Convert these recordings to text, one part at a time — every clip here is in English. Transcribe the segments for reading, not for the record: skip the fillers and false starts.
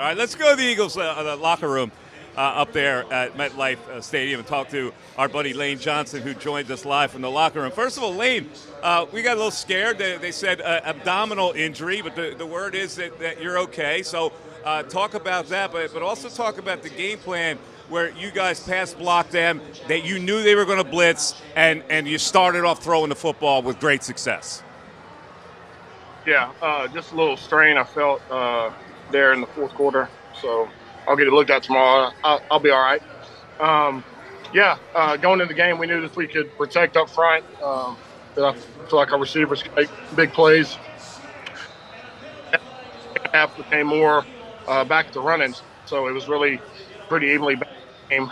right, let's go to the Eagles the locker room up there at MetLife Stadium and talk to our buddy Lane Johnson, who joined us live from the locker room. First of all, Lane, we got a little scared. They said abdominal injury, but the word is that you're okay. So talk about that, but also talk about the game plan where you guys pass blocked them, that you knew they were going to blitz, and you started off throwing the football with great success. Yeah, just a little strain I felt there in the fourth quarter. So I'll get it looked at tomorrow. I'll be all right. Going into the game, we knew if we could protect up front, that I feel like our receivers could make big plays. Half became more back to running, so it was really pretty evenly balanced game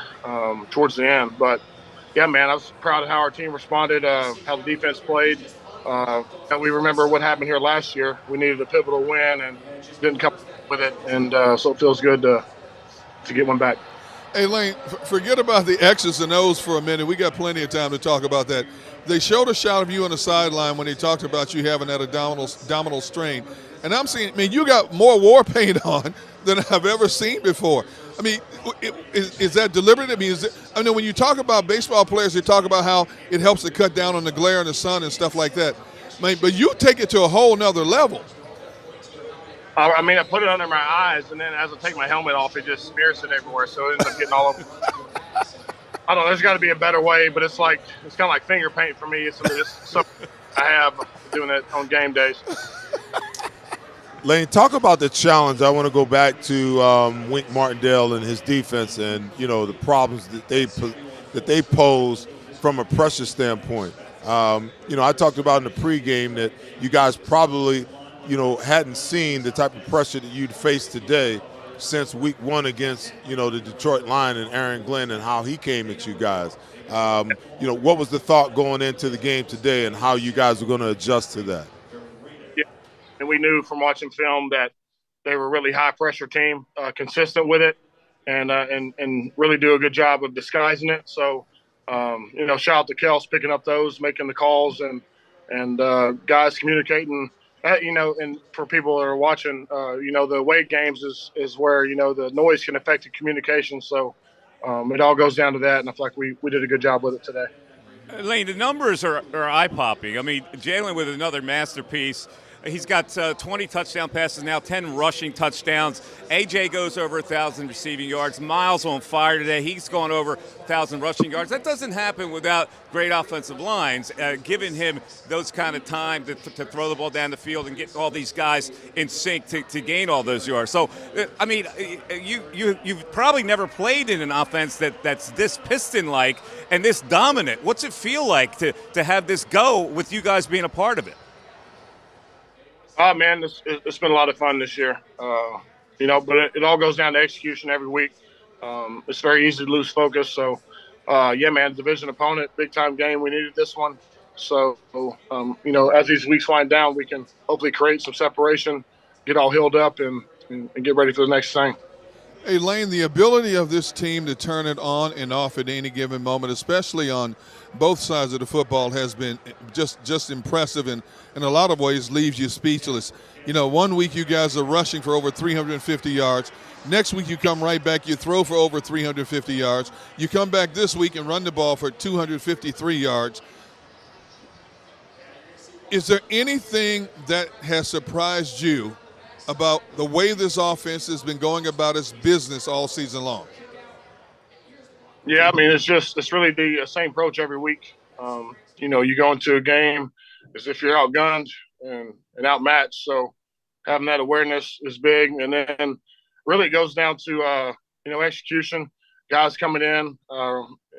towards the end. But, yeah, man, I was proud of how our team responded, how the defense played. And we remember what happened here last year. We needed a pivotal win and didn't come with it, and so it feels good to get one back. Hey, Lane, forget about the X's and O's for a minute. We got plenty of time to talk about that. They showed a shot of you on the sideline when they talked about you having that abdominal strain. And I'm seeing, you got more war paint on than I've ever seen before. I mean, is that deliberate? I mean, when you talk about baseball players, they talk about how it helps to cut down on the glare in the sun and stuff like that. But you take it to a whole nother level. I put it under my eyes, and then as I take my helmet off, it just smears it everywhere, so it ends up getting all over. I don't know. There's got to be a better way, but it's kind of like finger paint for me. It's something I have doing it on game days. Lane, talk about the challenge. I want to go back to Wink Martindale and his defense, and the problems that they pose from a pressure standpoint. I talked about in the pregame that you guys probably hadn't seen the type of pressure that you'd face today since week one against the Detroit Lion and Aaron Glenn and how he came at you guys. What was the thought going into the game today and how you guys were going to adjust to that? And we knew from watching film that they were a really high-pressure team, consistent with it, and really do a good job of disguising it. So, shout out to Kels picking up those, making the calls, and guys communicating. And for people that are watching, the away games is where, the noise can affect the communication. So it all goes down to that, and I feel like we did a good job with it today. Lane, the numbers are eye-popping. I mean, Jalen with another masterpiece. He's got 20 touchdown passes now, 10 rushing touchdowns. A.J. goes over 1,000 receiving yards. Miles on fire today. He's gone over 1,000 rushing yards. That doesn't happen without great offensive lines, giving him those kind of time to throw the ball down the field and get all these guys in sync to gain all those yards. So, you've probably never played in an offense that's this Piston-like and this dominant. What's it feel like to have this go with you guys being a part of it? Oh, man, it's been a lot of fun this year, but it all goes down to execution every week. It's very easy to lose focus. So, division opponent, big-time game. We needed this one. So, as these weeks wind down, we can hopefully create some separation, get all healed up, and get ready for the next thing. Hey, Lane, the ability of this team to turn it on and off at any given moment, especially on both sides of the football, has been just impressive and in a lot of ways leaves you speechless. 1 week you guys are rushing for over 350 yards. Next week you come right back, you throw for over 350 yards. You come back this week and run the ball for 253 yards. Is there anything that has surprised you about the way this offense has been going about its business all season long? Yeah, it's really the same approach every week. You go into a game as if you're outgunned and outmatched. So having that awareness is big. And then really it goes down to, execution, guys coming in,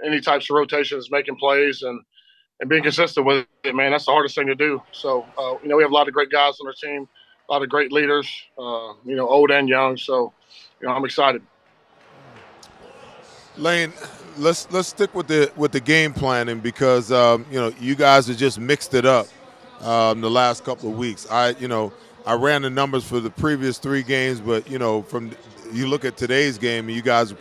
any types of rotations, making plays and being consistent with it, man. That's the hardest thing to do. So, we have a lot of great guys on our team, a lot of great leaders, old and young. So, I'm excited. Lane, let's stick with the game planning because you guys have just mixed it up the last couple of weeks. I ran the numbers for the previous 3 games, but from you look at today's game and you guys are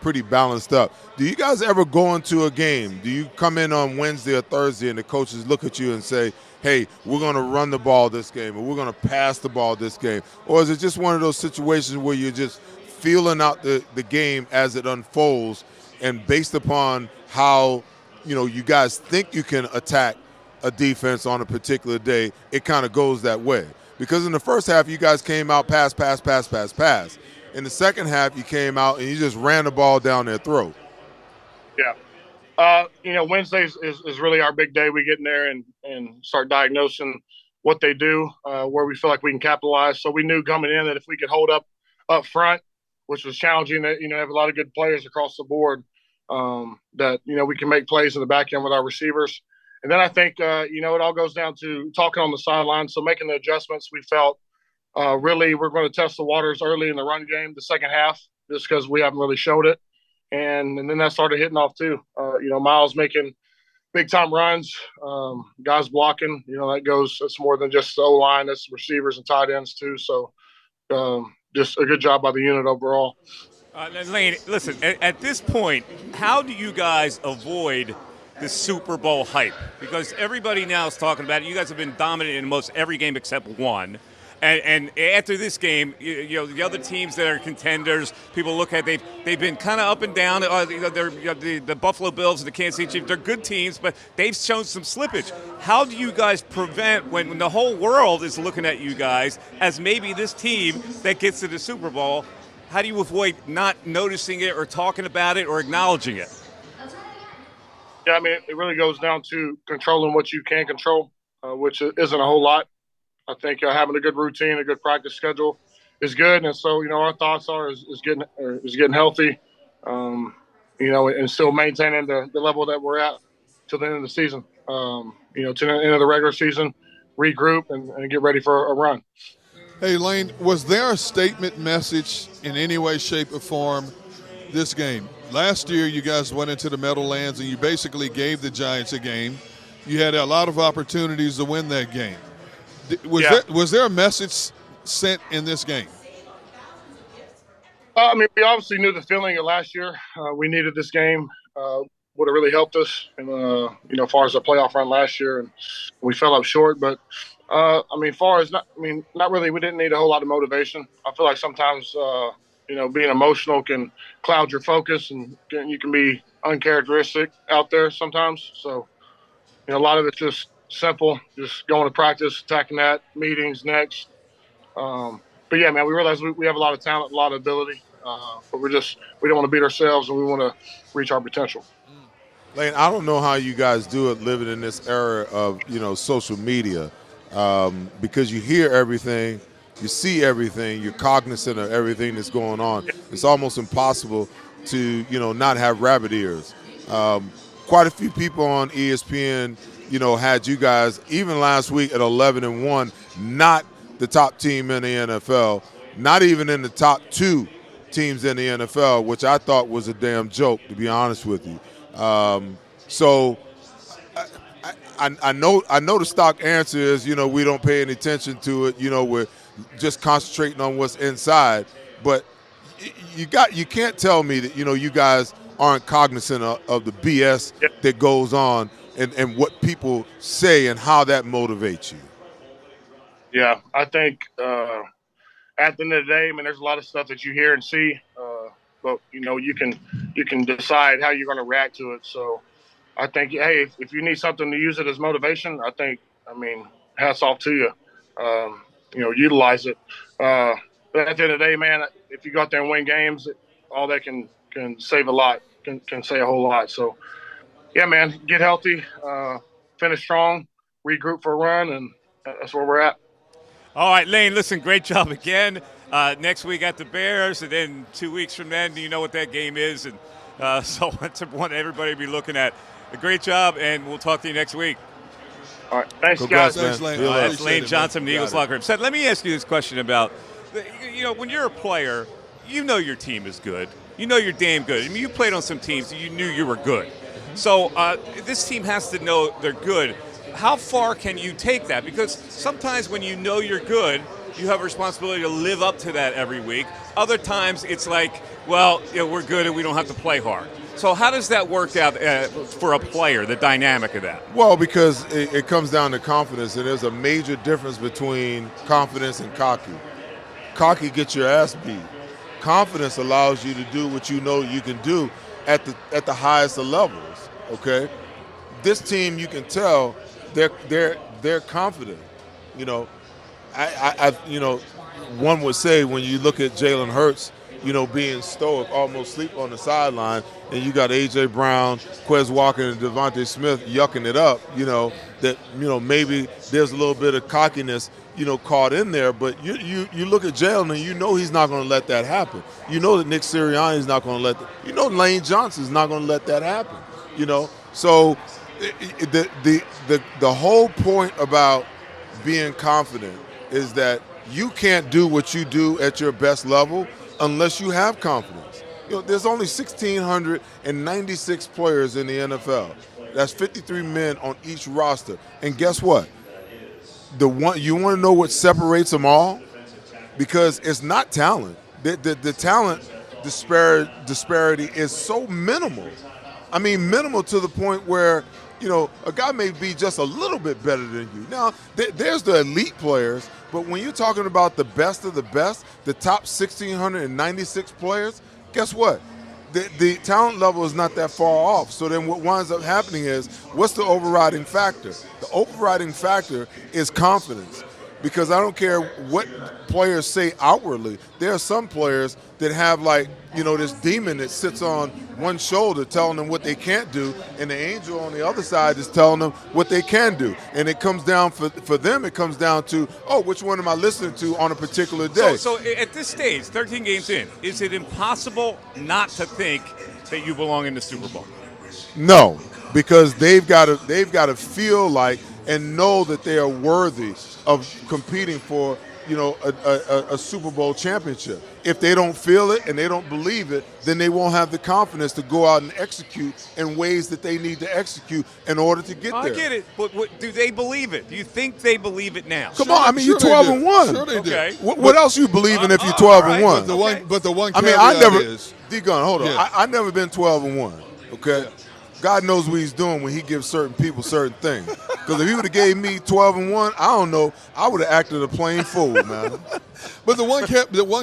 pretty balanced up. Do you guys ever go into a game? Do you come in on Wednesday or Thursday and the coaches look at you and say, hey, we're going to run the ball this game or we're going to pass the ball this game? Or is it just one of those situations where you're just feeling out the game as it unfolds, and based upon how, you guys think you can attack a defense on a particular day, it kind of goes that way? Because in the first half, you guys came out pass. In the second half, you came out and you just ran the ball down their throat. Yeah. Wednesdays is really our big day. We get in there and start diagnosing what they do, where we feel like we can capitalize. So we knew coming in that if we could hold up front, which was challenging, that, have a lot of good players across the board, that, we can make plays in the back end with our receivers. And then I think, it all goes down to talking on the sideline. So making the adjustments, we felt really we're going to test the waters early in the run game, the second half, just because we haven't really showed it. And then that started hitting off too. Miles making big time runs, guys blocking. That's more than just the O-line. That's receivers and tight ends too. So just a good job by the unit overall. Lane, listen, at this point, how do you guys avoid the Super Bowl hype? Because everybody now is talking about it. You guys have been dominant in most every game except one. And after this game, the other teams that are contenders, people look at, they've been kind of up and down. The Buffalo Bills and the Kansas City Chiefs, they're good teams, but they've shown some slippage. How do you guys prevent, when the whole world is looking at you guys as maybe this team that gets to the Super Bowl, how do you avoid not noticing it or talking about it or acknowledging it? Yeah, it really goes down to controlling what you can control, which isn't a whole lot. I think having a good routine, a good practice schedule is good. And so, our thoughts are is getting healthy, and still maintaining the level that we're at till the end of the season, to the end of the regular season, regroup and get ready for a run. Hey, Lane, was there a statement message in any way, shape, or form this game? Last year, you guys went into the Meadowlands and you basically gave the Giants a game. You had a lot of opportunities to win that game. Was there a message sent in this game? We obviously knew the feeling of last year. We needed this game. Would have really helped us, and as far as the playoff run last year, and we fell up short. But not really. We didn't need a whole lot of motivation. I feel like sometimes, being emotional can cloud your focus, and you can be uncharacteristic out there sometimes. So, a lot of it's just simple, just going to practice, attacking that, meetings next. But yeah, man, we realize we have a lot of talent, a lot of ability, but we don't want to beat ourselves, and we want to reach our potential. Lane, I don't know how you guys do it living in this era of, social media, because you hear everything, you see everything, you're cognizant of everything that's going on. It's almost impossible to, not have rabbit ears. Quite a few people on ESPN had you guys, even last week at 11-1, not the top team in the NFL, not even in the top two teams in the NFL, which I thought was a damn joke, to be honest with you. So I know the stock answer is, we don't pay any attention to it. We're just concentrating on what's inside. But you can't tell me that, you guys aren't cognizant of the BS that goes on and what people say and how that motivates you. Yeah, I think at the end of the day, there's a lot of stuff that you hear and see, but you can decide how you're going to react to it. So I think, hey, if you need something to use it as motivation, hats off to you. Utilize it. But at the end of the day, man, if you go out there and win games, all that can save a lot, can say a whole lot. So, yeah, man, get healthy, finish strong, regroup for a run, and that's where we're at. All right, Lane, listen, great job again. Next week at the Bears, and then 2 weeks from then, you know what that game is. And so that's what everybody will be looking at. A great job, and we'll talk to you next week. All right, thanks, guys. Thanks, Lane. That's Lane Johnson, the Eagles locker room. Seth, let me ask you this question about, when you're a player, your team is good. You're damn good. You played on some teams, you knew you were good. So this team has to know they're good. How far can you take that? Because sometimes when you're good, you have a responsibility to live up to that every week. Other times it's like, we're good and we don't have to play hard. So how does that work out for a player, the dynamic of that? Well, because it comes down to confidence, and there's a major difference between confidence and cocky. Cocky gets your ass beat. Confidence allows you to do what you know you can do at the highest of levels. Okay, this team, you can tell they're confident. You know, one would say when you look at Jalen Hurts, being stoic, almost sleep on the sideline, and you got A.J. Brown, Quez Walker, and Devontae Smith yucking it up, maybe there's a little bit of cockiness, caught in there. But you look at Jalen, and he's not going to let that happen. You know that Nick Sirianni's not going to let that. Lane Johnson's not going to let that happen. So the whole point about being confident is that you can't do what you do at your best level unless you have confidence. There's only 1,696 players in the NFL. That's 53 men on each roster. And guess what? You want to know what separates them all? Because it's not talent. The talent disparity is so minimal. I mean, minimal to the point where, a guy may be just a little bit better than you. Now, there's the elite players, but when you're talking about the best of the best, the top 1,696 players, guess what? The talent level is not that far off. So then what winds up happening is, what's the overriding factor? The overriding factor is confidence. Because I don't care what players say outwardly, there are some players that have this demon that sits on one shoulder telling them what they can't do, and the angel on the other side is telling them what they can do. And it comes down, for them, it comes down to, which one am I listening to on a particular day? So at this stage, 13 games in, is it impossible not to think that you belong in the Super Bowl? No, because they've got to feel like and know that they are worthy of competing for, a Super Bowl championship. If they don't feel it and they don't believe it, then they won't have the confidence to go out and execute in ways that they need to execute in order to get there. I get it, but do they beleave it? Do you think they believe it now? Come on, I mean, you're 12-1. Sure they do. Okay. What else you believe in if you're 12-1? But the one I mean, caveat is, D-Gun, hold on. Yeah. I never been 12-1. Okay. Yeah. God knows what he's doing when he gives certain people certain things. Because if he would have gave me 12-1, I don't know, I would have acted a plain fool, man. But the one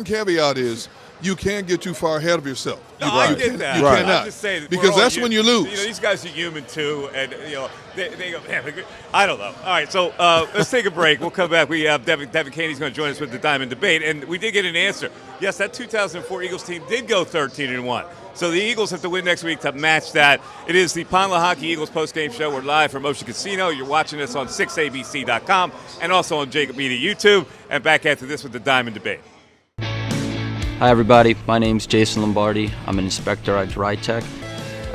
caveat is, you can't get too far ahead of yourself. No, I get that. You cannot. I'm just saying, because that's when you lose. These guys are human too, and they go, man, I don't know. All right, so let's take a break. We'll come back. We have Devin Caney's going to join us with the Diamond Debate, and we did get an answer. Yes, that 2004 Eagles team did go 13-1. So the Eagles have to win next week to match that. It is the Pond Hockey Eagles postgame show. We're live from Ocean Casino. You're watching us on 6abc.com and also on JAKIB Media YouTube. And back after this with the Diamond Debate. Hi everybody, my name's Jason Lombardi. I'm an inspector at DryTech.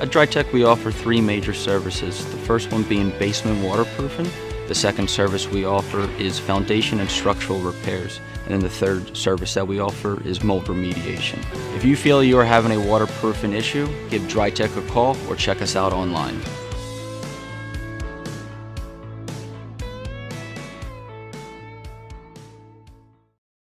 At DryTech we offer three major services. The first one being basement waterproofing. The second service we offer is foundation and structural repairs. And then the third service that we offer is mold remediation. If you feel you are having a waterproofing issue, give DryTech a call or check us out online.